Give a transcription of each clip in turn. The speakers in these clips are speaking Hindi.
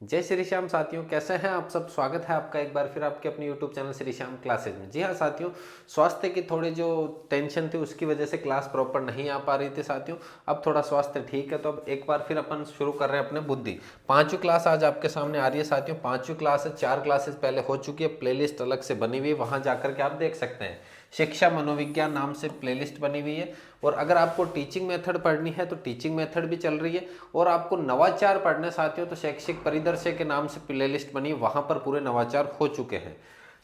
जय श्री श्याम साथियों, कैसे हैं आप सब। स्वागत है आपका एक बार फिर आपके अपने YouTube channel Shri Shyam classes में। जी हाँ साथियों, स्वास्थ्य की थोड़ी जो टेंशन थी उसकी वजह से क्लास प्रॉपर नहीं आ पा रही थी साथियों। अब थोड़ा स्वास्थ्य ठीक है तो अब एक बार फिर अपन शुरू कर रहे हैं अपने बुद्धि। पांचवी क्लास आज आपके सामने आ रही है साथियों। पांचवी क्लास है, 4 क्लासेस पहले हो चुकी है, प्लेलिस्ट अलग से बनी हुई है, वहां जाकर के आप देख सकते हैं। शिक्षा मनोविज्ञान नाम से प्लेलिस्ट बनी हुई है। और अगर आपको टीचिंग मेथड पढ़नी है तो टीचिंग मेथड भी चल रही है। और आपको नवाचार पढ़ने साथियों तो शैक्षिक परिदृश्य के नाम से प्लेलिस्ट बनी, वहां पर पूरे नवाचार हो चुके हैं।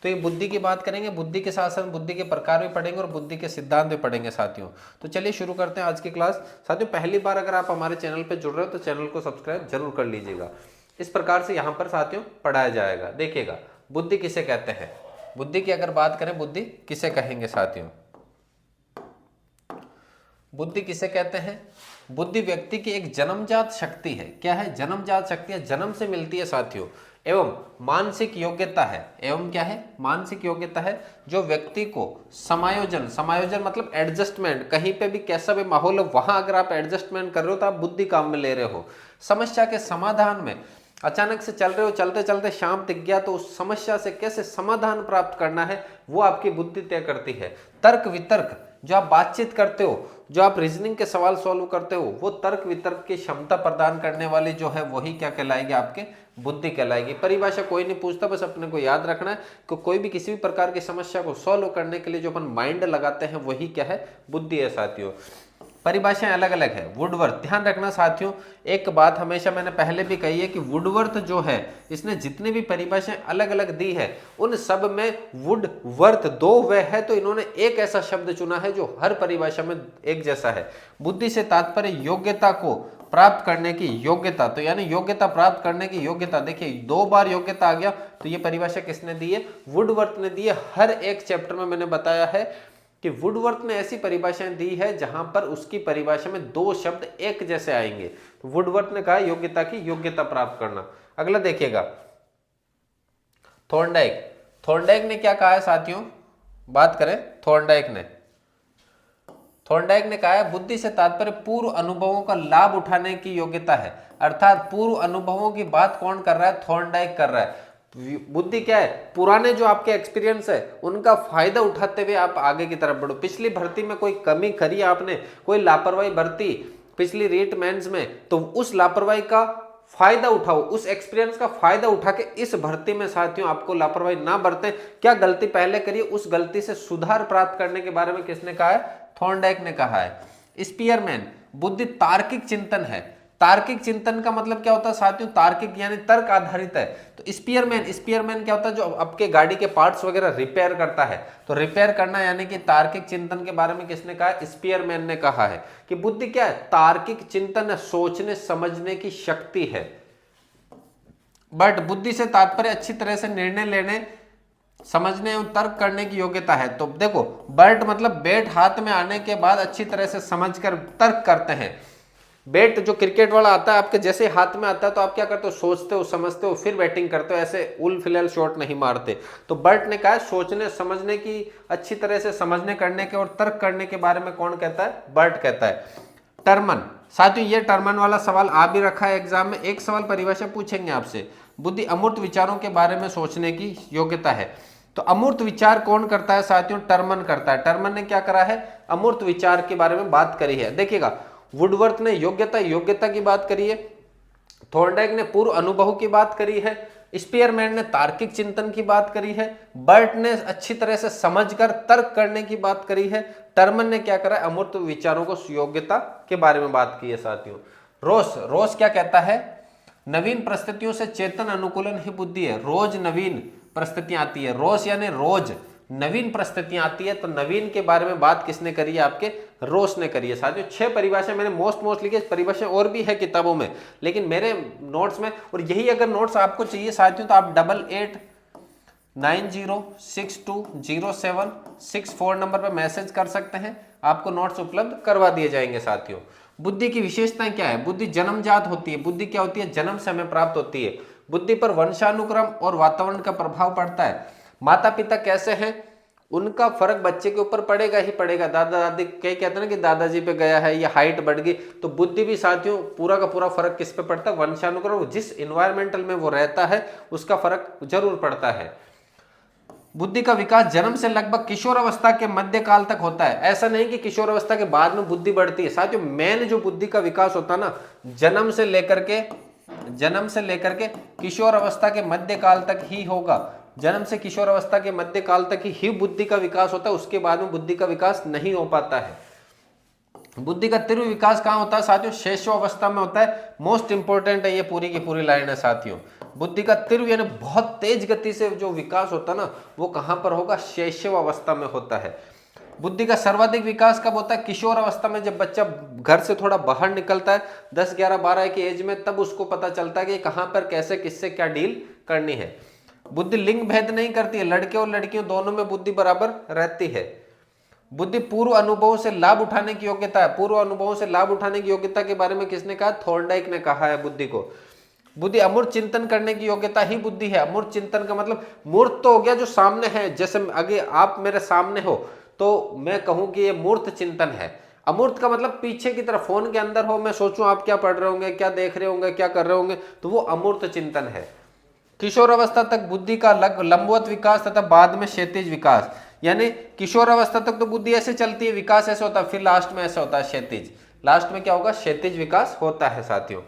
तो ये बुद्धि की बात करेंगे, बुद्धि के साथ साथ बुद्धि के प्रकार भी पढ़ेंगे और बुद्धि के सिद्धांत भी पढ़ेंगे साथियों। तो चलिए शुरू करते हैं आज की क्लास। साथियों पहली बार अगर आप हमारे चैनल पर जुड़ रहे हो तो चैनल को सब्सक्राइब जरूर कर लीजिएगा। इस प्रकार से यहाँ पर साथियों पढ़ाया जाएगा। देखिएगा बुद्धि किसे कहते हैं। बुद्धि की अगर बात करें, बुद्धि किसे कहेंगे साथियों। बुद्धि किसे कहते हैं। बुद्धि व्यक्ति की एक जन्मजात शक्ति है। क्या है? जन्मजात शक्ति है, जन्म से मिलती है साथियों। एवं मानसिक योग्यता है। एवं क्या है? मानसिक योग्यता है जो व्यक्ति को समायोजन, समायोजन मतलब एडजस्टमेंट, कहीं पे भी कैसा भी माहौल है वहां अगर आप एडजस्टमेंट कर रहे हो तो आप बुद्धि काम में ले रहे हो। समस्या के समाधान में अचानक से चल रहे हो, चलते चलते शाम तक गया तो उस समस्या से कैसे समाधान प्राप्त करना है वो आपकी बुद्धि तय करती है। तर्क वितर्क, जो आप बातचीत करते हो, जो आप रीजनिंग के सवाल सॉल्व करते हो, वो तर्क वितर्क की क्षमता प्रदान करने वाली जो है वही क्या कहलाएगी? आपके बुद्धि कहलाएगी। परिभाषा कोई नहीं पूछता, बस अपने को याद रखना है कि कोई भी किसी भी प्रकार की समस्या को सॉल्व करने के लिए जो अपन माइंड लगाते हैं वही क्या है? बुद्धि है साथियों। परिभाषाएं अलग अलग है। वुडवर्थ, ध्यान रखना साथियों, एक बात हमेशा मैंने पहले भी कही है कि वुडवर्थ जो है इसने जितने भी परिभाषाएं अलग अलग दी है उन सब में वुडवर्थ दो वे है तो इन्होंने एक ऐसा शब्द चुना है जो हर परिभाषा में एक जैसा है। बुद्धि से तात्पर्य योग्यता को प्राप्त करने की योग्यता, तो यानी योग्यता प्राप्त करने की योग्यता। देखिए 2 बार योग्यता आ गया तो ये परिभाषा किसने दी है? वुडवर्थ ने दी है। हर एक चैप्टर में मैंने बताया है कि वुडवर्थ ने ऐसी परिभाषाएं दी है जहां पर उसकी परिभाषा में 2 शब्द एक जैसे आएंगे। तो वुडवर्थ ने कहा योग्यता की योग्यता प्राप्त करना। अगला देखिएगा थॉर्नडाइक। थॉर्नडाइक ने क्या कहा है साथियों? बात करें थॉर्नडाइक ने कहा है बुद्धि से तात्पर्य पूर्व अनुभवों का लाभ उठाने की योग्यता है। अर्थात पूर्व अनुभवों की बात कौन कर रहा है? थॉर्नडाइक कर रहा है। बुद्धि क्या है? पुराने जो आपके एक्सपीरियंस है उनका फायदा उठाते हुए आप आगे की तरफ बढ़ो। पिछली भर्ती में कोई कमी करी आपने, कोई लापरवाही बरती पिछली रीट मेंस में, तो उस लापरवाही का फायदा उठाओ, उस एक्सपीरियंस का फायदा उठा के इस भर्ती में साथियों आपको लापरवाही ना बरते। क्या गलती पहले करिए, उस गलती से सुधार प्राप्त करने के बारे में किसने कहा है? थॉर्नडाइक ने कहा है। स्पीयरमैन, बुद्धि तार्किक चिंतन है। तार्किक चिंतन का मतलब क्या होता है साथियों? तार्किक यानी तर्क आधारित है। तो स्पीयरमैन क्या होता है? जो आपके गाड़ी के पार्ट्स वगैरह रिपेयर करता है। तो रिपेयर करना यानी कि तार्किक चिंतन के बारे में किसने कहा है? स्पीयरमैन ने कहा है कि बुद्धि क्या है? तार्किक चिंतन है, सोचने समझने की शक्ति है। बट बुद्धि से तात्पर्य अच्छी तरह से निर्णय लेने, समझने एवं तर्क करने की योग्यता है। तो देखो बर्ट मतलब बैट हाथ में आने के बाद अच्छी तरह से समझकर तर्क करते हैं। बैट जो क्रिकेट वाला आता है आपके जैसे हाथ में आता है तो आप क्या करते हो? सोचते हो, समझते हो, फिर बैटिंग करते हो, ऐसे उल फिलहाल शॉट नहीं मारते। तो बर्ट ने कहा सोचने समझने की, अच्छी तरह से समझने करने के और तर्क करने के बारे में कौन कहता है? बर्ट कहता है। टर्मन, साथियों ये टर्मन वाला सवाल आ भी रखा है एग्जाम में। एक सवाल परिभाषा पूछेंगे आपसे। बुद्धि अमूर्त विचारों के बारे में सोचने की योग्यता है। तो अमूर्त विचार कौन करता है साथियों? टर्मन करता है। टर्मन ने क्या करा है? अमूर्त विचार के बारे में बात करी है। देखिएगा वुडवर्थ ने योग्यता की बात करी है, थॉर्नडाइक ने पूर्व अनुभव की बात करी है, स्पीयरमैन ने तार्किक चिंतन की बात करी है, बर्ट ने अच्छी तरह से समझकर तर्क करने की बात करी है, टर्मन ने क्या करा है? अमूर्त विचारों को योग्यता के बारे में बात की है साथियों। रोस क्या कहता है? नवीन परिस्थितियों से चेतन अनुकूलन ही बुद्धि है। रोज नवीन परिस्थितियां आती है। रोज यानी रोज नवीन परिस्थितियां आती है। तो नवीन के बारे में बात किसने करी है? आपके रोस ने करी है साथियों। 6 परिभाषा मैंने मोस्ट लिखी है, परिभाषा और भी है किताबों में लेकिन मेरे नोट्स में, और यही अगर नोट्स आपको चाहिए साथियों तो आप 8890620764 नंबर पर मैसेज कर सकते हैं, आपको नोट्स उपलब्ध करवा दिए जाएंगे साथियों। बुद्धि की विशेषताएं क्या है? बुद्धि जन्मजात होती है। बुद्धि क्या होती है? जन्म से हमें प्राप्त होती है। बुद्धि पर वंशानुक्रम और वातावरण का प्रभाव पड़ता है। माता पिता कैसे हैं उनका फर्क बच्चे के ऊपर पड़ेगा ही पड़ेगा। दादा दादी कई कहते हैं ना कि दादाजी पे गया है या हाइट बढ़ गई, तो बुद्धि भी साथियों पूरा का पूरा फर्क किस पे पड़ता है, वंशानुक्रम, जिस इन्वायरमेंटल में वो रहता है उसका फर्क जरूर पड़ता है। बुद्धि का विकास जन्म से लगभग किशोर अवस्था के मध्य काल तक होता है। ऐसा नहीं कि किशोर अवस्था के बाद में बुद्धि बढ़ती है साथियों, मेन जो बुद्धि का विकास होता है ना, जन्म से लेकर के किशोर अवस्था के मध्य काल तक ही होगा। जन्म से किशोर अवस्था के मध्य काल तक ही बुद्धि का विकास होता है, उसके बाद में बुद्धि का विकास नहीं हो पाता है। बुद्धि का तीव्र विकास कहाँ होता है साथियों, शैशवावस्था में होता है। मोस्ट इंपॉर्टेंट है ये पूरी की पूरी लाइन है साथियों। बुद्धि का तीव्र यानी बहुत तेज गति से जो विकास होता है ना, वो कहां पर होगा, शैशवावस्था में होता है। बुद्धि का सर्वाधिक विकास कब होता है, किशोर अवस्था में, जब बच्चा घर से थोड़ा बाहर निकलता है 10, 11, 12 की एज में, तब उसको पता चलता है कि कहां पर कैसे किससे क्या डील करनी है। बुद्धि लिंग भेद नहीं करती है, लड़के और लड़कियों दोनों में बुद्धि बराबर रहती है। बुद्धि पूर्व अनुभवों से लाभ उठाने की योग्यता है। पूर्व अनुभवों से लाभ उठाने की योग्यता के बारे में किसने कहा, थॉर्नडाइक ने कहा है बुद्धि को। बुद्धि अमूर्त चिंतन करने की योग्यता ही बुद्धि है। अमूर्त चिंतन का मतलब मूर्त तो हो गया जो सामने है, जैसे अगर आप मेरे सामने हो तो मैं कहूं कि ये मूर्त चिंतन है। अमूर्त का मतलब पीछे की तरफ, फोन के अंदर हो, मैं सोचूं आप क्या पढ़ रहे होंगे, क्या देख रहे होंगे, क्या कर रहे होंगे, तो वो अमूर्त चिंतन है। किशोर अवस्था तक बुद्धि का लंबवत विकास तथा बाद में क्षैतिज विकास, यानी किशोर अवस्था तक तो बुद्धि ऐसे चलती है, विकास ऐसे होता है, फिर लास्ट में ऐसा होता है क्षैतिज। लास्ट में क्या होगा, क्षैतिज विकास होता है साथियों।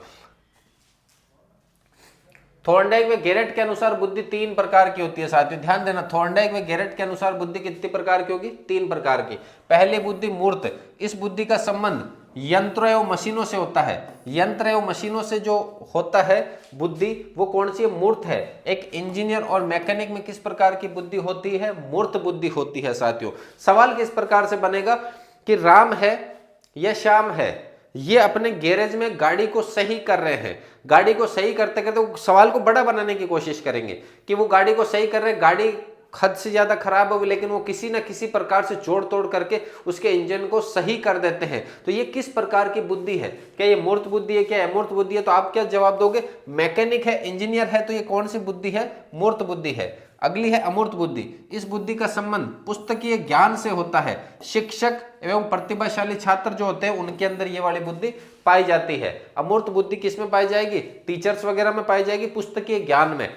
थॉर्नडाइक व गेरेट के अनुसार बुद्धि 3 प्रकार की होती है साथियों, ध्यान देना। थॉर्नडाइक व गेरेट के अनुसार बुद्धि कितनी प्रकार की होगी, 3 प्रकार की। पहली बुद्धि मूर्त, इस बुद्धि का संबंध यंत्र एवं मशीनों से होता है। यंत्र एवं मशीनों से जो होता है बुद्धि, वो कौन सी है, मूर्त है। एक इंजीनियर और मैकेनिक में किस प्रकार की बुद्धि होती है, मूर्त बुद्धि होती है साथियों। सवाल किस प्रकार से बनेगा कि राम है या श्याम है, ये अपने गैरेज में गाड़ी को सही कर रहे हैं। गाड़ी को सही करते करते वो सवाल को बड़ा बनाने की कोशिश करेंगे कि वो गाड़ी को सही कर रहे हैं, गाड़ी हद से ज्यादा खराब होगी, लेकिन वो किसी ना किसी प्रकार से जोड़ तोड़ करके उसके इंजन को सही कर देते हैं। तो ये किस प्रकार की बुद्धि है, क्या ये मूर्त बुद्धि है, क्या अमूर्त बुद्धि है? तो आप क्या जवाब दोगे, मैकेनिक है, इंजीनियर है, तो ये कौन सी बुद्धि है, मूर्त बुद्धि है। अगली है अमूर्त बुद्धि, इस बुद्धि का संबंध पुस्तकीय ज्ञान से होता है। शिक्षक एवं प्रतिभाशाली छात्र जो होते हैं उनके अंदर ये वाली बुद्धि पाई जाती है। अमूर्त बुद्धि किस में पाई जाएगी, टीचर्स वगैरह में पाई जाएगी, पुस्तकीय ज्ञान में।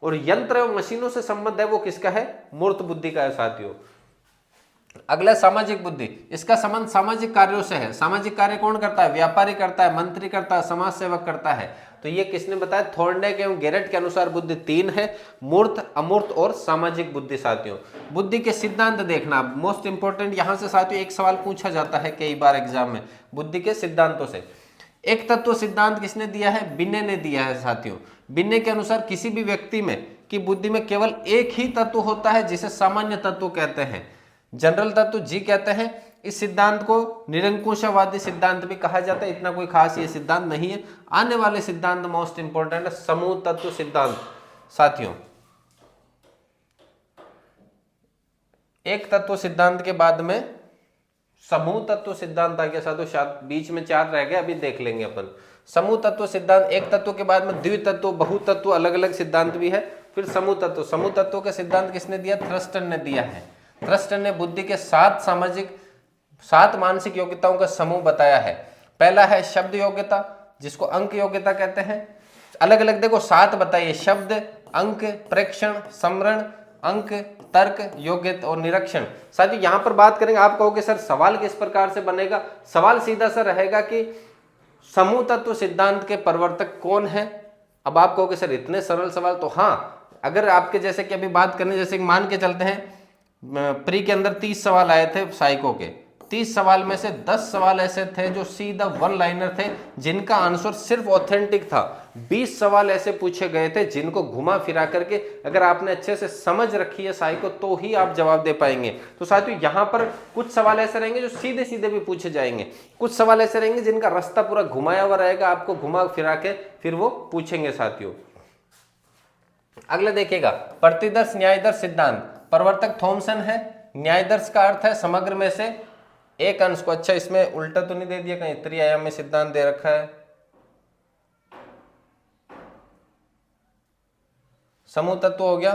और यंत्र एवं मशीनों से संबंध है वो किसका है, मूर्त बुद्धि का है साथियों। अगला सामाजिक बुद्धि, इसका संबंध सामाजिक कार्यों से है। सामाजिक कार्य कौन करता है, व्यापारी करता है, मंत्री करता है, समाज सेवक करता है। तो ये किसने बताया, थॉर्नडाइक एवं गेरेट के अनुसार बुद्धि 3 है, मूर्त, अमूर्त और सामाजिक बुद्धि साथियों। बुद्धि के सिद्धांत देखना, मोस्ट इंपोर्टेंट, यहां से साथियों एक सवाल पूछा जाता है कई बार एग्जाम में, बुद्धि के सिद्धांतों से। एक तत्व सिद्धांत किसने दिया है, बिन्ने ने दिया है साथियों। बिन्ने के अनुसार किसी भी व्यक्ति में की बुद्धि में केवल एक ही तत्व होता है जिसे सामान्य तत्व कहते हैं, जनरल तत्व जी कहते हैं। इस सिद्धांत को निरंकुशवादी सिद्धांत भी कहा जाता है, इतना कोई खास ये सिद्धांत नहीं है। आने वाले सिद्धांत मोस्ट इंपोर्टेंट है समूह तत्व सिद्धांत साथियों। एक तत्व सिद्धांत के बाद में समूह तत्व सिद्धांत आ गया साथियों, शायद बीच में 4 रह गए, अभी देख लेंगे अपन। समूह तत्व सिद्धांत, एक तत्व के बाद में द्वितत्व, बहुतत्व, अलग अलग सिद्धांत भी है। फिर समूह तत्व, समूह तत्व का सिद्धांत किसने दिया, थ्रस्टन ने दिया है। थ्रस्टन ने बुद्धि के 7 मानसिक योग्यताओं का समूह बताया है। पहला है शब्द योग्यता, जिसको अंक योग्यता कहते हैं। अलग अलग देखो 7 बताइए, शब्द, अंक, प्रेक्षण, स्मरण, अंक, तर्क, योग्यता और निरीक्षण। साथियों यहां पर बात करेंगे, आप कहोगे सर सवाल किस प्रकार से बनेगा, सवाल सीधा सा रहेगा कि समूह तत्व सिद्धांत के प्रवर्तक कौन है। अब आप कहोगे सर इतने सरल सवाल, तो हाँ, अगर आपके जैसे कि अभी बात करने, जैसे मान के चलते हैं प्री के अंदर 30 सवाल आए थे साइको के, 30 सवाल में से 10 सवाल ऐसे थे जो सीधा 1 लाइनर थे, जिनका आंसर सिर्फ ऑथेंटिक था। 20 सवाल ऐसे पूछे गए थे जिनको घुमा फिरा करके अगर आपने अच्छे से समझ रखी है साइको तो ही आप जवाब दे पाएंगे। तो साथियों यहाँ पर कुछ सवाल ऐसे रहेंगे जो सीधे सीधे भी पूछे जाएंगे, कुछ सवाल ऐसे रहेंगे जिनका रास्ता पूरा घुमाया हुआ रहेगा, आपको घुमा फिरा के फिर वो पूछेंगे साथियों। अगला देखिएगा प्रतिदर्श न्यायदर्श सिद्धांत, प्रवर्तक थॉमसन है। न्यायदर्श का अर्थ है समग्र में से एक अंश को, अच्छा इसमें उल्टा तो नहीं दे दिया कहीं, त्रिआयामी सिद्धांत दे रखा है। समूह तत्व हो गया।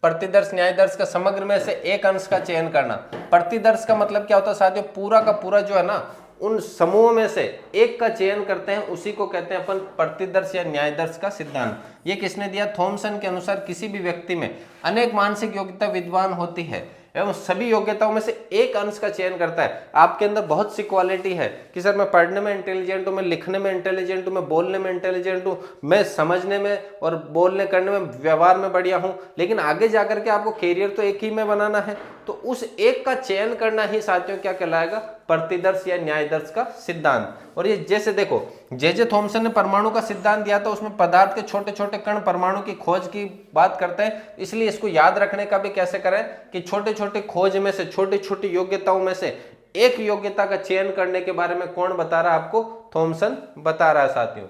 प्रतिदर्श न्यायदर्श का समग्र में से एक अंश का चयन करना। प्रतिदर्श का मतलब क्या होता है साथियों, पूरा का पूरा जो है ना उन समूह में से एक का चयन करते हैं, उसी को कहते हैं अपन प्रतिदर्श या न्यायदर्श का सिद्धांत। ये किसने दिया? थॉमसन के अनुसार किसी भी व्यक्ति में अनेक मानसिक योग्यता विद्यमान होती है एवं सभी योग्यताओं में से एक अंश का चयन करता है। आपके अंदर बहुत सी क्वालिटी है कि सर मैं पढ़ने में इंटेलिजेंट हूँ, मैं लिखने में इंटेलिजेंट हूँ, मैं बोलने में इंटेलिजेंट हूँ, मैं समझने में और बोलने करने में व्यवहार में बढ़िया हूँ, लेकिन आगे जाकर के आपको कैरियर तो एक ही में बनाना है, तो उस एक का चयन करना ही साथियों क्या कहलाएगा? प्रतिदर्श या न्यायदर्श का सिद्धांत। और ये जैसे देखो जे थॉमसन ने परमाणु का सिद्धांत दिया था, उसमें पदार्थ के छोटे छोटे कण परमाणु की खोज की बात करते हैं, इसलिए इसको याद रखने का भी कैसे करें कि छोटे छोटे खोज में से छोटी छोटी योग्यताओं में से एक योग्यता का चयन करने के बारे में कौन बता रहा है आपको? थॉमसन बता रहा है साथियों।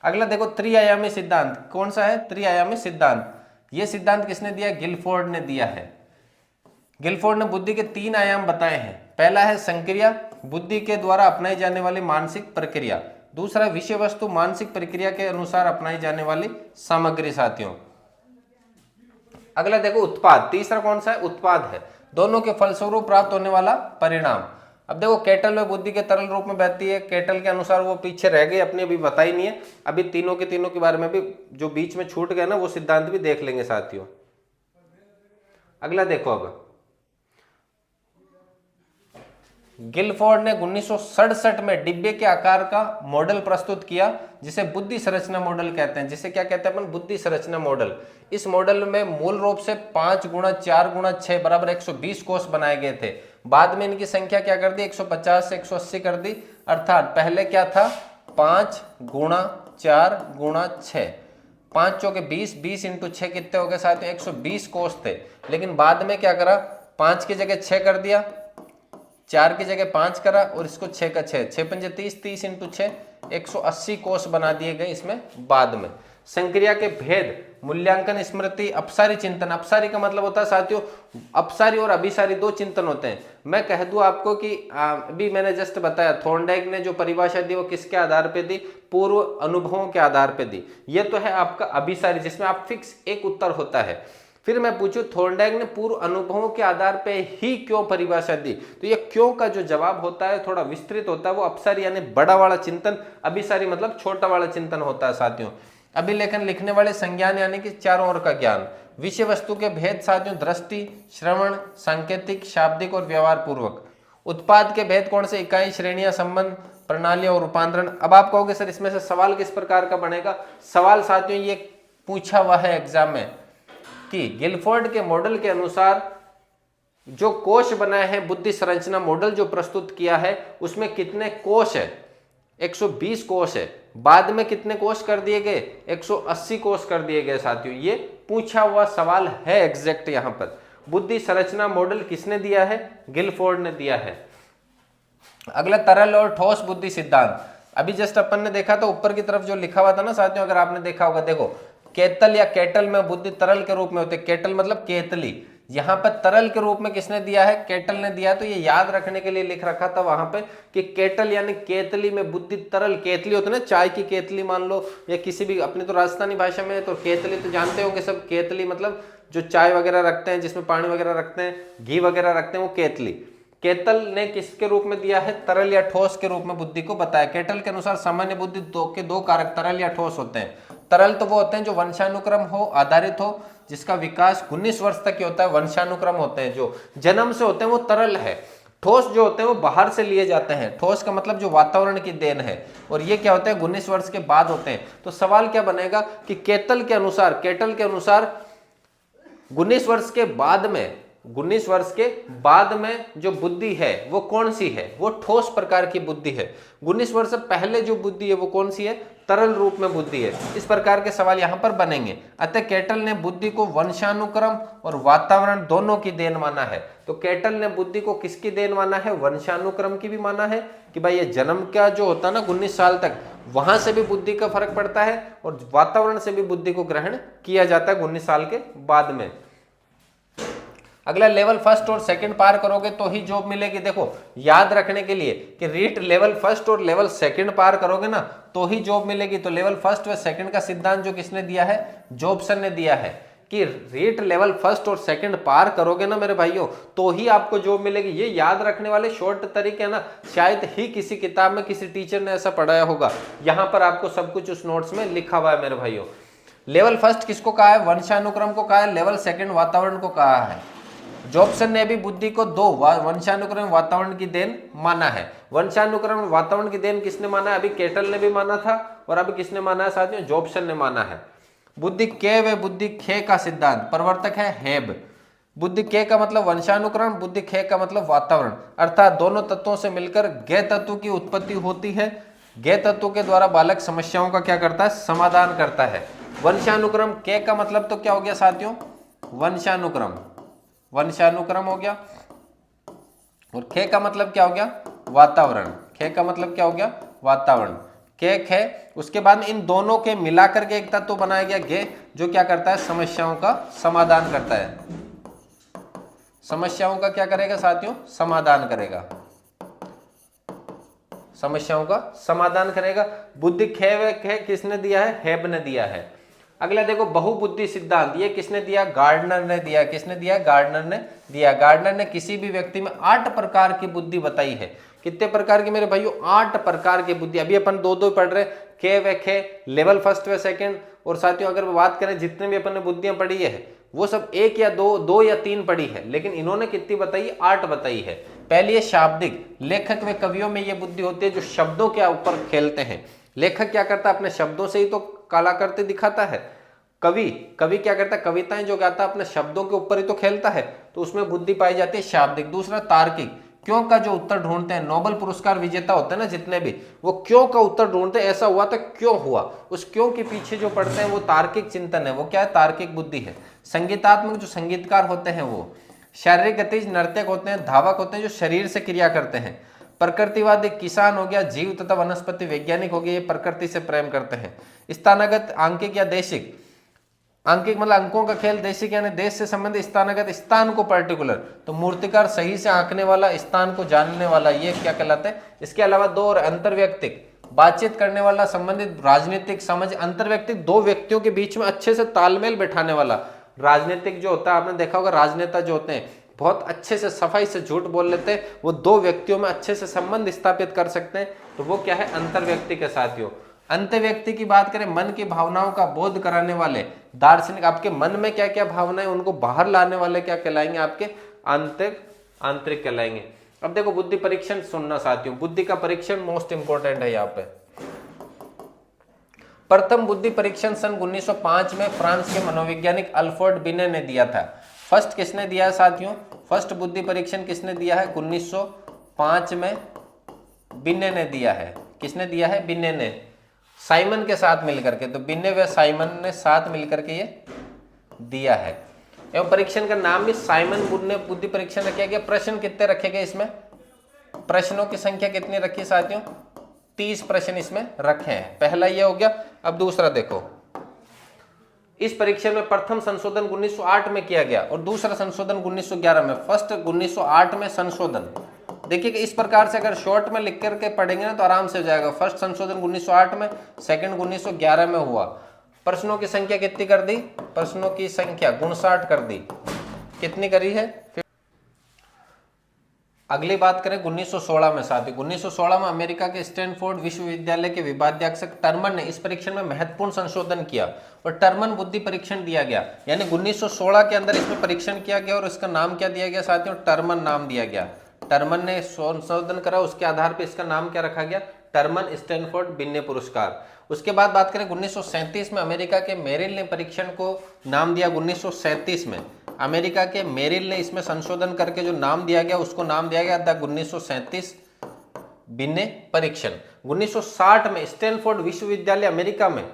अगला देखो त्रिआयामी सिद्धांत। कौन सा है? त्रिआयामी सिद्धांत। यह सिद्धांत किसने दिया? गिलफोर्ड ने दिया है। गिलफोर्ड ने बुद्धि के 3 आयाम बताए हैं। पहला है संक्रिया, बुद्धि के द्वारा अपनाई जाने वाली मानसिक प्रक्रिया। दूसरा विषय वस्तु, मानसिक प्रक्रिया के अनुसार अपनाई जाने वाली सामग्री साथियों। अगला देखो उत्पाद। तीसरा कौन सा है? उत्पाद है, दोनों के फलस्वरूप प्राप्त होने वाला परिणाम। अब देखो केटल में बुद्धि के तरल रूप में बहती है, केटल के अनुसार वो पीछे रह गई, अपनी अभी बताई नहीं है। अभी तीनों के बारे में भी जो बीच में छूट गए ना वो सिद्धांत भी देख लेंगे साथियों। अगला देखो अब गिलफोर्ड ने 1967 में डिब्बे के आकार का मॉडल प्रस्तुत किया, जिसे बुद्धि संरचना मॉडल कहते हैं। जिसे क्या कहते हैं अपन? बुद्धि संरचना मॉडल। इस मॉडल में मूल रूप से 5 गुणा 4 गुणा 6 बराबर 120 कोष बनाए गए थे। बाद में इनकी संख्या क्या कर दी? 150 से 180 कर दी। अर्थात पहले क्या था? 5 गुणा 4 गुणा 6, 5 चौके 20, 20 इंटू 6 कितने हो गए साथियों? 120 कोष थे। लेकिन बाद में क्या करा? 5 की जगह 6 कर दिया, 4 की जगह 5 करा और इसको 6 का 6, 6 पंजे 30, 30 इंटू 6, 180 कोष बना दिए गए इसमें बाद में। संक्रिया के भेद, मूल्यांकन, स्मृति, अपसारी चिंतन। अपसारी का मतलब होता है साथियों, अपसारी और अभिसारी 2 चिंतन होते हैं। मैं कह दूं आपको कि अभी मैंने जस्ट बताया, थॉर्नडाइक ने जो परिभाषा दी वो किसके आधार पे दी? पूर्व अनुभवों के आधार पे दी। ये तो है आपका अभिसारी, जिसमें आप फिक्स एक उत्तर होता है। फिर मैं पूछूं थॉर्नडाइक ने पूर्व अनुभवों के आधार पे ही क्यों परिभाषा दी, तो ये क्यों का जो जवाब होता है थोड़ा विस्तृत होता है। वो अपसारी यानी बड़ा वाला चिंतन, अभिसारी मतलब छोटा वाला चिंतन होता है साथियों। अभिलेखन, लिखने वाले संज्ञान यानी कि चारों ओर का ज्ञान। विषय वस्तु के भेद साथियों, दृष्टि, श्रवण, सांकेतिक, शाब्दिक और व्यवहार पूर्वक। उत्पाद के भेद कौन से? इकाई, श्रेणियां, संबंध, प्रणालियां और रूपांतरण। अब आप कहोगे सर इसमें से सवाल किस प्रकार का बनेगा? सवाल साथियों ये पूछा हुआ है एग्जाम में कि गिलफोर्ड के मॉडल के अनुसार जो कोष बनाए हैं, बुद्धि संरचना मॉडल जो प्रस्तुत किया है उसमें कितने कोष है? 120 कोष है। बाद में कितने कोष कर दिए गए? 180 कोष कर दिए गए साथियों। ये पूछा हुआ सवाल है एग्जैक्ट यहां पर। बुद्धि संरचना मॉडल किसने दिया है? गिलफोर्ड ने दिया है। अगला तरल और ठोस बुद्धि सिद्धांत। अभी जस्ट अपन ने देखा था ऊपर की तरफ जो लिखा हुआ था ना साथियों, अगर आपने देखा होगा, देखो केतल या केटल में बुद्धि तरल के रूप में होते। केटल मतलब केतली, यहां पर तरल के रूप में किसने दिया है? केटल ने दिया। तो ये याद रखने के लिए लिख रखा था वहां पे कि केटल यानी केतली में बुद्धि तरल। केतली होती है ना, चाय की केतली मान लो, या किसी भी अपनी तो राजस्थानी भाषा में तो केतली तो जानते होंगे सब। केतली मतलब जो चाय वगैरह रखते हैं, जिसमें पानी वगैरह रखते हैं, घी वगैरह रखते हैं, वो केतली। केतल ने किसके रूप में दिया है? तरल या ठोस के रूप में बुद्धि को बताया। केटल के अनुसार सामान्य बुद्धि के दो कारक तरल या ठोस होते हैं। तरल तो वो होते हैं जो वंशानुक्रम हो आधारित हो, जिसका विकास 19 वर्ष तक ही होता है। वंशानुक्रम होते हैं जो जन्म से होते हैं, वो तरल है। ठोस जो होते हैं वो बाहर से लिए जाते हैं। ठोस का मतलब जो वातावरण की देन है, और ये क्या होता है? 19 वर्ष के बाद होते हैं। तो सवाल क्या बनेगा कि केटल के अनुसार 19 वर्ष के बाद में 19 वर्ष के बाद में जो बुद्धि है वो कौन सी है? वो ठोस प्रकार की बुद्धि है। 19 वर्ष से पहले जो बुद्धि है वो कौन सी है? तरल रूप में बुद्धि है। इस प्रकार के सवाल यहां पर बनेंगे। अतः केटल ने बुद्धि को वंशानुक्रम और वातावरण दोनों की देन माना है। तो केटल ने बुद्धि को किसकी देन माना है? वंशानुक्रम की भी माना है कि भाई ये जन्म का जो होता है ना 19 साल तक, वहां से भी बुद्धि का फर्क पड़ता है, और वातावरण से भी बुद्धि को ग्रहण किया जाता है 19 साल के बाद में। अगला लेवल फर्स्ट और सेकंड पार करोगे तो ही जॉब मिलेगी। देखो याद रखने के लिए कि रीट लेवल फर्स्ट और लेवल सेकंड पार करोगे ना तो ही जॉब मिलेगी। तो लेवल फर्स्ट व सेकंड का सिद्धांत जो किसने दिया है? जॉब्सन ने दिया है। कि रीट लेवल फर्स्ट और सेकंड पार करोगे ना मेरे भाइयों, तो ही आपको जॉब मिलेगी। ये याद रखने वाले शॉर्ट तरीके है ना, शायद ही किसी किताब में किसी टीचर ने ऐसा पढ़ाया होगा। यहां पर आपको सब कुछ उस नोट्स में लिखा हुआ है मेरे भाइयों। लेवल फर्स्ट किसको कहा है? वंशानुक्रम को कहा है। लेवल सेकंड वातावरण को कहा है। जॉब्सन ने भी बुद्धि को दो वंशानुक्रम वातावरण की देन माना है। वंशानुक्रम वातावरण की देन किसने माना है? अभी केटल ने भी माना था, और अभी किसने माना है साथियों? जॉब्सन ने माना है। बुद्धि के व बुद्धि खे का सिद्धांत प्रवर्तक है हेब। बुद्धि के का मतलब वंशानुक्रम, बुद्धि खे का मतलब वातावरण, अर्थात दोनों तत्वों से मिलकर गे तत्व की उत्पत्ति होती है। गे तत्व के द्वारा बालक समस्याओं का क्या करता है? समाधान करता है। वंशानुक्रम के का मतलब तो क्या हो गया साथियों? वंशानुक्रम, वंशानुक्रम हो गया, और खे का मतलब क्या हो गया? वातावरण। खे का मतलब क्या हो गया? वातावरण। के खे, उसके बाद इन दोनों के मिलाकर के एक तत्व बनाया गया गे, जो क्या करता है? समस्याओं का समाधान करता है। समस्याओं का क्या करेगा साथियों? समाधान करेगा। समस्याओं का समाधान करेगा। बुद्धि खे व खे किसने दिया है? हेब ने दिया है। अगला देखो बहुबुद्धि सिद्धांत, ये किसने दिया? गार्डनर ने दिया। किसने दिया? गार्डनर ने दिया। गार्डनर ने किसी भी व्यक्ति में 8 प्रकार की बुद्धि बताई है। कितने प्रकार की मेरे भाइयों? 8 प्रकार की बुद्धि। अभी अपन दो दो पढ़ रहे, के व खे, लेवल फर्स्ट व सेकंड, और साथियों अगर बात करें जितने भी अपन ने बुद्धियां पढ़ी है वो सब 1 या 2 या 3 पढ़ी है, लेकिन इन्होंने कितनी बताई? 8 बताई है। पहली है शाब्दिक। लेखक व कवियों में ये बुद्धि होती है जो शब्दों के ऊपर खेलते हैं। लेखक क्या करता है? अपने शब्दों से ही तो कलाकृति दिखाता है। कवि क्या करता है? कविताएं जो गाता है अपने शब्दों के ऊपर ही तो खेलता है, तो उसमें बुद्धि पाई जाती है शाब्दिक। दूसरा तार्किक, क्यों का जो उत्तर ढूंढते हैं। नोबेल पुरस्कार विजेता होते हैं ना जितने भी, वो क्यों का उत्तर ढूंढते हैं। ऐसा हुआ तो क्यों हुआ, उस क्यों के पीछे जो पढ़ते हैं वो तार्किक चिंतन है। वो क्या है? तार्किक बुद्धि है। संगीतात्मक, जो संगीतकार होते हैं वो। शारीरिक गतिज, नर्तक होते हैं, धावक होते हैं जो शरीर से क्रिया करते हैं। प्रकृतिवादी, किसान हो गया, जीव तथा वनस्पति वैज्ञानिक हो गए, ये प्रकृति से प्रेम करते हैं। स्थानागत, आंकिक या देशिक। आंकिक मतलब अंकों का खेल, देशिक यानी देश से संबंधित, स्थानागत स्थान को पर्टिकुलर, तो मूर्तिकार सही से आंकने वाला, स्थान को जानने वाला, ये क्या कहलाता है? इसके अलावा 2 और अंतर्व्यक्तिक, बातचीत करने वाला, संबंधित, राजनीतिक समझ। अंतर्व्यक्तिक 2 व्यक्तियों के बीच में अच्छे से तालमेल बैठाने वाला। राजनीतिक जो होता है, आपने देखा होगा राजनेता जो होते हैं बहुत अच्छे से सफाई से झूठ बोल लेते हैं, वो 2 व्यक्तियों में अच्छे से संबंध स्थापित कर सकते हैं, तो वो क्या है? अंतर्व्यक्ति के साथियों। अंतर्व्यक्ति की बात करें, मन की भावनाओं का बोध कराने वाले दार्शनिक। आपके मन में क्या क्या भावनाएं उनको बाहर लाने वाले क्या कहलाएंगे? आपके आंतरिक कहलाएंगे। अब देखो बुद्धि परीक्षण सुनना साथियों, बुद्धि का परीक्षण मोस्ट इंपोर्टेंट है यहाँ पे। प्रथम बुद्धि परीक्षण सन 1905 में फ्रांस के मनोवैज्ञानिक अल्फ्रेड बिने ने दिया था। फर्स्ट किसने दिया है साथियों? फर्स्ट बुद्धि परीक्षण किसने दिया है? 1905 में बिने ने दिया है। किसने दिया है? बिने ने, साइमन के साथ मिलकर के। तो बिने व साइमन ने साथ मिलकर के ये दिया है। एवं परीक्षण का नाम भी साइमन बुद्धि परीक्षण रखा गया। प्रश्न कितने रखे गए इसमें? प्रश्नों की संख्या कितनी रखी साथियों? 30 प्रश्न इसमें रखे हैं। पहला ये हो गया। अब दूसरा देखो, इस परीक्षण में प्रथम संशोधन 1908 में किया गया और दूसरा संशोधन 1911 में। फर्स्ट 1908 में संशोधन, देखिए कि इस प्रकार से अगर शॉर्ट में लिख करके पढ़ेंगे ना तो आराम से हो जाएगा। फर्स्ट संशोधन 1908 में, सेकंड 1911 में हुआ। प्रश्नों की संख्या कितनी कर दी? प्रश्नों की संख्या 59 कर दी। कितनी करी है? अगली बात करें 1916 में साथी। 1916 में अमेरिका के स्टैनफोर्ड विश्वविद्यालय के विवाद्यक्ष टर्मन ने इस परीक्षण में महत्वपूर्ण संशोधन किया और टर्मन बुद्धि परीक्षण दिया गया। यानी 1916 के अंदर इसमें परीक्षण किया गया और इसका नाम क्या दिया गया साथियों? टर्मन नाम दिया गया। टर्मन ने संशोधन करा, उसके आधार पर इसका नाम क्या रखा गया? टर्मन स्टैनफोर्ड बिन्ने पुरस्कार। उसके बाद बात करें 1937 में अमेरिका के मेरिल ने परीक्षण को नाम दिया। 1937 में अमेरिका के मेरिल ने इसमें संशोधन करके जो नाम दिया गया उसको नाम दिया गया द 1937 बिन्ने परीक्षण। 1960 में स्टैनफोर्ड विश्वविद्यालय अमेरिका में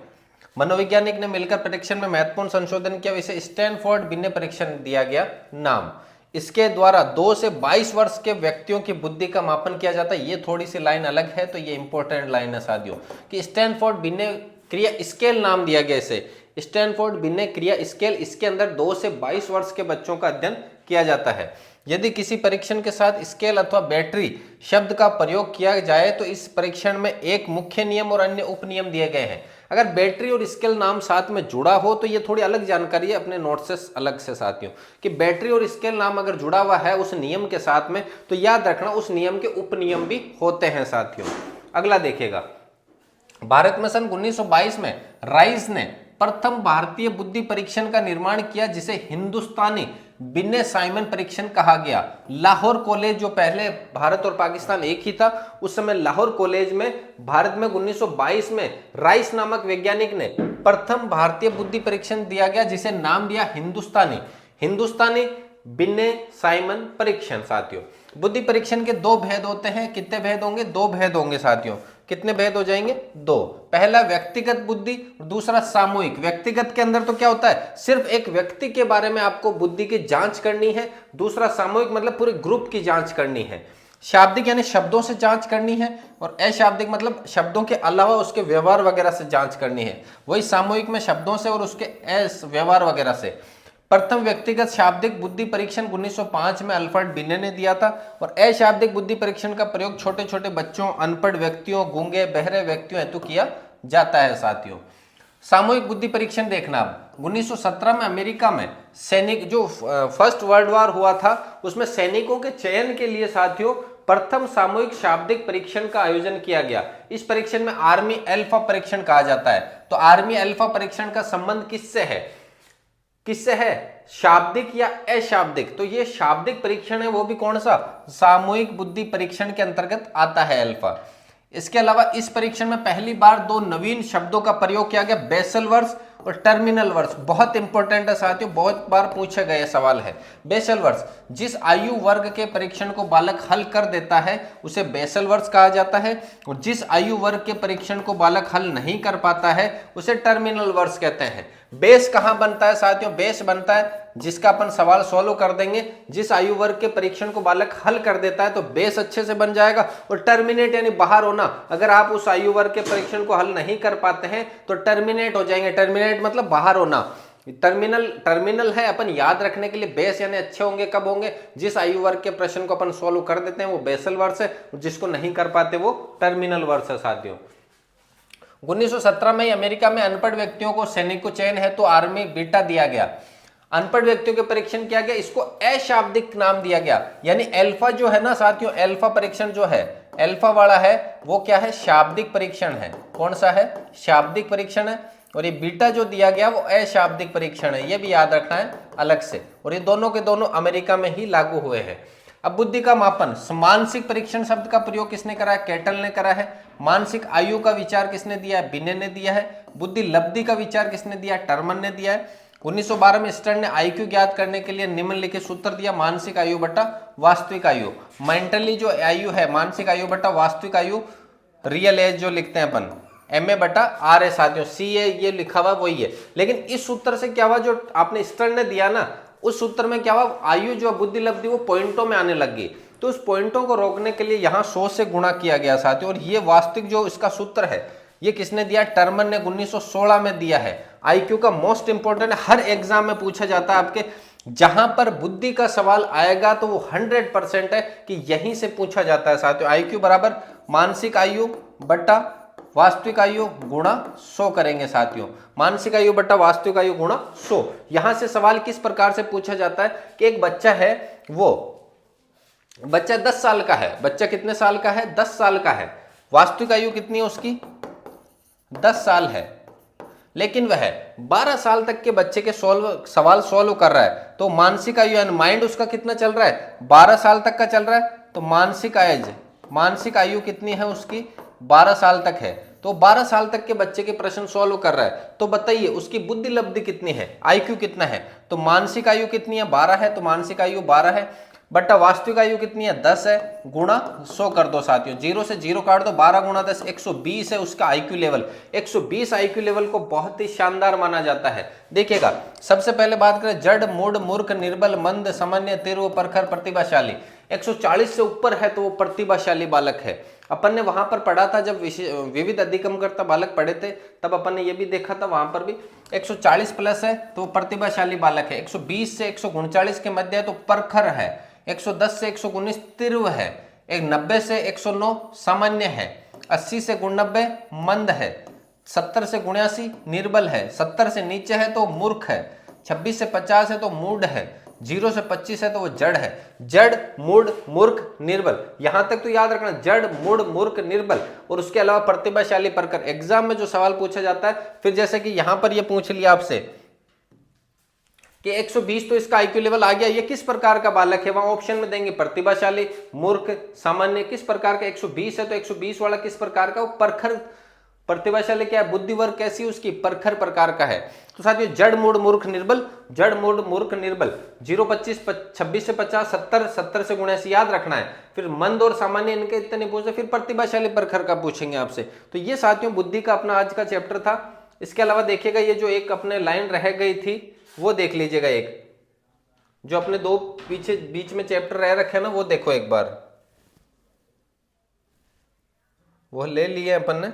मनोवैज्ञानिक ने मिलकर परीक्षण में महत्वपूर्ण संशोधन किया, इसे स्टैनफोर्ड बिन्ने परीक्षण दिया गया नाम। इसके द्वारा 2 से 22 वर्ष के व्यक्तियों की बुद्धि का मापन किया जाता है। ये थोड़ी सी लाइन अलग है, तो ये इंपॉर्टेंट लाइन है साथियों कि स्टैनफोर्ड बिन्ने क्रिया स्केल नाम दिया गया इसे। स्टैनफोर्ड बिन्ने क्रिया स्केल, इसके अंदर 2 से 22 वर्ष के बच्चों का अध्ययन किया जाता है। यदि किसी परीक्षण के साथ स्केल अथवा बैटरी शब्द का प्रयोग किया जाए तो इस परीक्षण में एक मुख्य नियम और अन्य उप नियम दिए गए हैं। अगर बैटरी और स्केल नाम साथ में जुड़ा हो तो ये थोड़ी अलग जानकारी है अपने नोट से अलग से साथियों, कि बैटरी और स्केल नाम अगर जुड़ा हुआ है उस नियम के साथ में तो याद रखना उस नियम के उपनियम भी होते हैं साथियों। अगला देखिएगा, भारत में सन 1922 में राइस ने प्रथम भारतीय बुद्धि परीक्षण का निर्माण किया जिसे हिंदुस्तानी बिन्ने साइमन परीक्षण कहा गया। लाहौर कॉलेज, जो पहले भारत और पाकिस्तान एक ही था, उस समय लाहौर कॉलेज में भारत में 1922 में राइस नामक वैज्ञानिक ने प्रथम भारतीय बुद्धि परीक्षण दिया गया जिसे नाम दिया हिंदुस्तानी बिन्ने साइमन परीक्षण। साथियों बुद्धि परीक्षण के दो भेद होते हैं, कितने भेद होंगे? दो भेद होंगे साथियों। कितने भेद हो जाएंगे? दो। पहला व्यक्तिगत बुद्धि, दूसरा सामूहिक। व्यक्तिगत के अंदर तो क्या होता है, सिर्फ एक व्यक्ति के बारे में आपको बुद्धि की जांच करनी है। दूसरा सामूहिक मतलब पूरे ग्रुप की जांच करनी है। शाब्दिक यानी शब्दों से जांच करनी है, और अशाब्दिक मतलब शब्दों के अलावा उसके व्यवहार वगैरह से जांच करनी है। वही सामूहिक में शब्दों से और उसके व्यवहार वगैरह से। प्रथम व्यक्तिगत शाब्दिक बुद्धि परीक्षण 1905 में अल्फ्रेड बिन्ने ने दिया था, और अशाब्दिक बुद्धि परीक्षण का प्रयोग छोटे छोटे बच्चों, अनपढ़ व्यक्तियों, गूंगे बहरे व्यक्तियों हेतु किया जाता है। साथियों सामूहिक बुद्धि परीक्षण देखना, 1917 में अमेरिका में सैनिक, जो फर्स्ट वर्ल्ड वॉर हुआ था उसमें सैनिकों के चयन के लिए साथियों प्रथम सामूहिक शाब्दिक परीक्षण का आयोजन किया गया। इस परीक्षण में आर्मी अल्फा परीक्षण कहा जाता है। तो आर्मी अल्फा परीक्षण का संबंध किससे है? शाब्दिक या अशाब्दिक? तो ये शाब्दिक परीक्षण है, वो भी कौन सा? सामूहिक बुद्धि परीक्षण के अंतर्गत आता है अल्फा। इसके अलावा इस परीक्षण में पहली बार दो नवीन शब्दों का प्रयोग किया गया, बेसल वर्स और टर्मिनल वर्स। बहुत इंपॉर्टेंट है साथियों, बहुत बार पूछे गए सवाल है। बेसल वर्स, जिस आयु वर्ग के परीक्षण को बालक हल कर देता है उसे बेसल वर्स कहा जाता है, और जिस आयु वर्ग के परीक्षण को बालक हल नहीं कर पाता है उसे टर्मिनल वर्स कहते हैं। बेस कहां बनता है साथियों? बेस बनता है जिसका अपन सवाल सॉल्व कर देंगे, जिस आयु वर्ग के परीक्षण को बालक हल कर देता है तो बेस अच्छे से बन जाएगा। और टर्मिनेट यानी बाहर होना, अगर आप उस आयु वर्ग के परीक्षण को हल नहीं कर पाते हैं तो टर्मिनेट हो जाएंगे। टर्मिनेट मतलब बाहर होना। टर्मिनल है अपन याद रखने के लिए। बेस यानी अच्छे होंगे कब होंगे? जिस आयु वर्ग के प्रश्न को अपन सॉल्व कर देते हैं वो बेसल वर्ष है, जिसको नहीं कर पाते वो टर्मिनल वर्ष है। साथियों 1917 में अमेरिका में अनपढ़ व्यक्तियों को सैनिक को चयन है तो आर्मी बीटा दिया गया। अनपढ़ व्यक्तियों के परीक्षण किया गया, इसको अशाब्दिक नाम दिया गया। यानी अल्फा जो है ना साथियों, अल्फा परीक्षण जो है, अल्फा वाला है वो क्या है? शाब्दिक परीक्षण है। कौन सा है? शाब्दिक परीक्षण है। और ये बीटा जो दिया गया वो अशाब्दिक परीक्षण है, ये भी याद रखना है अलग से। और ये दोनों के दोनों अमेरिका में ही लागू हुए हैं। अब बुद्धि का मापन, मानसिक परीक्षण शब्द का प्रयोग किसने करा है? कैटल ने करा है। मानसिक आयु का विचार किसने दिया है? बिन्ने ने दिया है। बुद्धि लब्धि का विचार किसने दिया? टर्मन ने दिया है। 1912 में स्टर्न ने आईक्यू ज्ञात करने के लिए निम्नलिखित सूत्र दिया, मानसिक आयु बटा वास्तविक आयु। मेंटली जो आयु है, मानसिक आयु बटा वास्तविक आयु, रियल एज जो लिखते हैं अपन, MA बटा R है साथियों। CA ये लिखा हुआ वही है, लेकिन इस सूत्र से क्या हुआ, जो आपने स्टर्न ने दिया ना, उस सूत्र में क्या हुआ, आयु जो बुद्धि लब्धि वो पॉइंटों में आने लग गई। तो उस पॉइंटों को रोकने के लिए यहाँ 100 से गुणा किया गया साथियों। और ये वास्तविक जो इसका सूत्र है ये किसने दिया? टर्मन ने 1916 में दिया है। आईक्यू का मोस्ट इंपोर्टेंट, हर एग्जाम में पूछा जाता है आपके, जहां पर बुद्धि का सवाल आएगा तो वो 100% है कि यहीं से पूछा जाता है साथियों। आईक्यू बराबर मानसिक आयु बटा वास्तविक आयु गुणा 100 करेंगे साथियों। मानसिक आयु बटा वास्तविक आयु गुणा 100। यहां से सवाल किस प्रकार से पूछा जाता है कि एक बच्चा है, वो बच्चा 10 साल का है। बच्चा कितने साल का है? 10 साल का है। वास्तविक आयु कितनी है उसकी? 10 साल है, लेकिन वह 12 साल तक के बच्चे के सवाल सॉल्व कर रहा है। तो मानसिक आयु यानी माइंड उसका कितना चल रहा है? 12 साल तक का चल रहा है। तो मानसिक आयु कितनी है उसकी? 12 साल तक है। तो 12 साल तक के बच्चे के प्रश्न सॉल्व कर रहा है। तो बताइए उसकी बुद्धि लब्धि कितनी है? आईक्यू कितना है? तो मानसिक आयु कितनी है? 12 है। तो मानसिक आयु 12 है बटा वास्तविक आयु कितनी है? 10 है, गुणा 100 कर दो साथियों। 0 से 0 काट दो, 12 गुणा 10 120 है उसका आईक्यू लेवल। 120 आईक्यू लेवल को बहुत ही शानदार माना जाता है। देखिएगा, सबसे पहले बात करें, जड़, मूढ़, मूर्ख, निर्बल, मंद, सामान्य, तीव्र, प्रखर, प्रतिभाशाली। 140 से ऊपर है तो वो प्रतिभाशाली बालक है। अपन ने वहां पर पढ़ा था, जब विविध अधिगमकर्ता बालक पढ़े थे तब अपन ने ये भी देखा था, वहां पर भी 140 प्लस है तो प्रतिभाशाली बालक है। 120 से 139 के मध्य है तो प्रखर है। 110 से 119 तीव्र है। 90 से 109 सामान्य है। 80 से 90 मंद है। 70 से 79 निर्बल है, 70 से नीचे है तो मूर्ख है, 26 से 50 है तो मूड है, 0 से 25 है तो वो जड़ है। जड़, मूड, मूर्ख, निर्बल, यहां तक तो याद रखना, जड़, मूड, मूर्ख, निर्बल। और उसके अलावा प्रतिभाशाली, प्रखर, एग्जाम में जो सवाल पूछा जाता है, फिर जैसे कि यहां पर ये पूछ लिया आपसे कि 120 तो इसका आईक्यू लेवल आ गया, ये किस प्रकार का बालक है, वहां ऑप्शन में देंगे प्रतिभाशाली, मूर्ख, सामान्य, किस प्रकार का। 120 है तो 120 वाला किस प्रकार का, वो प्रखर, प्रतिभाशाली क्या है, बुद्धि वर्ग कैसी उसकी, प्रखर प्रकार का है। तो साथियों जड़, मूड, मूर्ख, निर्बल, जड़, मूड, मूर्ख, निर्बल, 0, 25, 26 से 50, 70, 70 से 79 याद रखना है। फिर मंद और सामान्य इनके इतने नहीं पूछते, फिर प्रतिभाशाली, प्रखर का पूछेंगे आपसे। तो ये साथियों बुद्धि का अपना आज का चैप्टर था। इसके अलावा देखिएगा ये जो एक अपने लाइन रह गई थी वो देख लीजिएगा, एक जो अपने दो पीछे बीच में चैप्टर रह रखे ना, वो देखो एक बार, वो ले लिए अपन ने,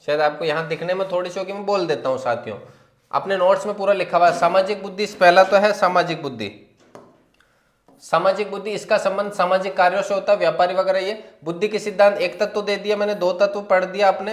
शायद आपको यहां दिखने में थोड़ी सी होगी, मैं बोल देता हूं साथियों। अपने नोट्स में पूरा लिखा हुआ है, सामाजिक बुद्धि पहला तो है, सामाजिक बुद्धि। सामाजिक बुद्धि, इसका संबंध सामाजिक कार्यों से होता है, व्यापारी वगैरह। ये बुद्धि के सिद्धांत, एक तत्व दे दिया मैंने, दो तत्व पढ़ दिया आपने,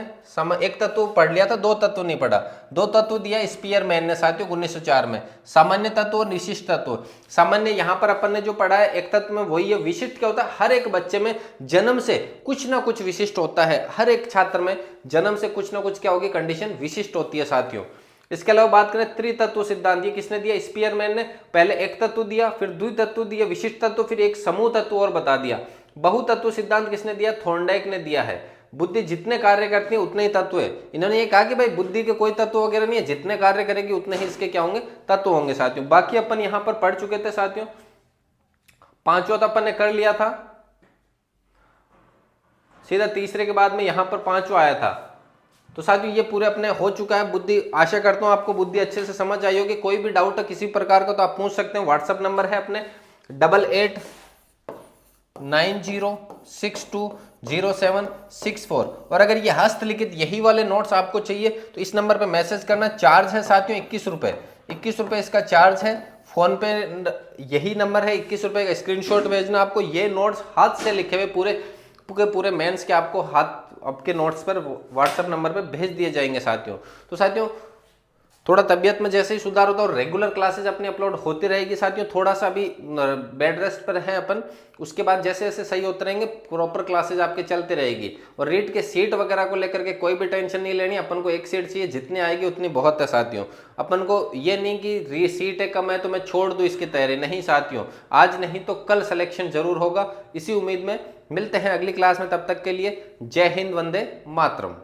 एक तत्व पढ़ लिया था, दो तत्व नहीं पढ़ा। दो तत्व दिया स्पीयरमैन ने साथियों 1904 में, सामान्य तत्व और विशिष्ट तत्व। सामान्य यहां पर अपन ने जो पढ़ा है एक तत्व में वही है। विशिष्ट क्या होता है, हर एक बच्चे में जन्म से कुछ ना कुछ विशिष्ट होता है, हर एक छात्र में जन्म से कुछ ना कुछ क्या होगी, कंडीशन विशिष्ट होती है साथियों। इसके अलावा बात करें त्रितत्व सिद्धांत, ये किसने दिया, स्पीयरमैन ने। पहले एक तत्व दिया, फिर द्वितत्व दिया, विशिष्ट तत्व, फिर एक समूह तत्व और बता दिया। बहुतत्व सिद्धांत किसने दिया, थॉर्नडाइक ने दिया है। बुद्धि जितने कार्य करती है उतने ही तत्व है। इन्होंने ये कहा कि भाई बुद्धि के कोई तत्व वगैरह नहीं है, जितने कार्य करेगी उतने ही इसके क्या होंगे, तत्व होंगे साथियों। बाकी अपन यहां पर पढ़ चुके थे साथियों, पांचवा तो अपन ने कर लिया था, सीधा तीसरे के बाद में यहां पर पांचवा आया था। तो साथियों ये पूरे अपने हो चुका है बुद्धि। आशा करता हूं आपको बुद्धि अच्छे से समझ आई होगी। कोई भी डाउट है किसी प्रकार का तो आप पूछ सकते हैं। व्हाट्सएप नंबर है अपने 8890620764। और अगर ये हस्तलिखित यही वाले नोट्स आपको चाहिए तो इस नंबर पे मैसेज करना। चार्ज है साथियों 21 रुपए, 21 रुपए इसका चार्ज है। फोन पे यही नंबर है, 21 रुपए का स्क्रीनशॉट भेजना आपको। ये नोट्स हाथ से लिखे हुए पूरे मेंस के आपको हाथ आपके नोट्स पर व्हाट्सएप नंबर पे भेज दिए जाएंगे साथियों। तो साथियों थोड़ा तबीयत में जैसे ही सुधार होता है और रेगुलर क्लासेज अपनी अपलोड होती रहेगी साथियों। थोड़ा सा अभी बेड रेस्ट पर हैं अपन, उसके बाद जैसे जैसे सही होते रहेंगे प्रॉपर क्लासेज आपके चलती रहेगी। और रीट के सीट वगैरह को लेकर के कोई भी टेंशन नहीं लेनी, अपन को एक सीट चाहिए, जितनी आएगी उतनी बहुत है साथियों। अपन को ये नहीं कि सीटें कम है तो मैं छोड़ दूं इसकी तैयारी, नहीं साथियों, आज नहीं तो कल सिलेक्शन जरूर होगा। इसी उम्मीद में मिलते हैं अगली क्लास में, तब तक के लिए जय हिंद, वंदे मातरम।